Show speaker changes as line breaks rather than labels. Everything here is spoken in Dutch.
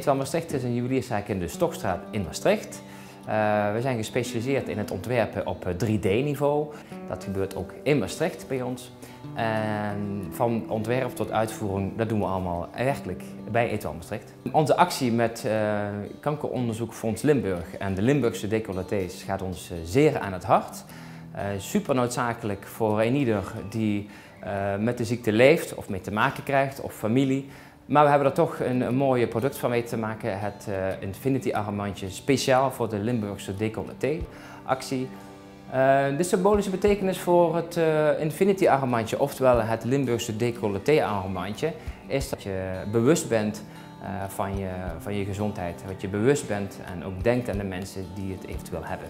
Etual Maastricht is een juwelierszaak in de Stokstraat in Maastricht. We zijn gespecialiseerd in het ontwerpen op 3D-niveau. Dat gebeurt ook in Maastricht bij ons. En van ontwerp tot uitvoering, dat doen we allemaal werkelijk bij Etual Maastricht. Onze actie met Kankeronderzoekfonds Limburg en de Limburgse decolletés gaat ons zeer aan het hart. Super noodzakelijk voor eenieder die met de ziekte leeft of mee te maken krijgt of familie. Maar we hebben er toch een mooie product van mee te maken, het Infinity armbandje speciaal voor de Limburgse decolleté actie. De symbolische betekenis voor het Infinity armbandje, oftewel het Limburgse decolleté armbandje, is dat je bewust bent van je gezondheid. Dat je bewust bent en ook denkt aan de mensen die het eventueel hebben.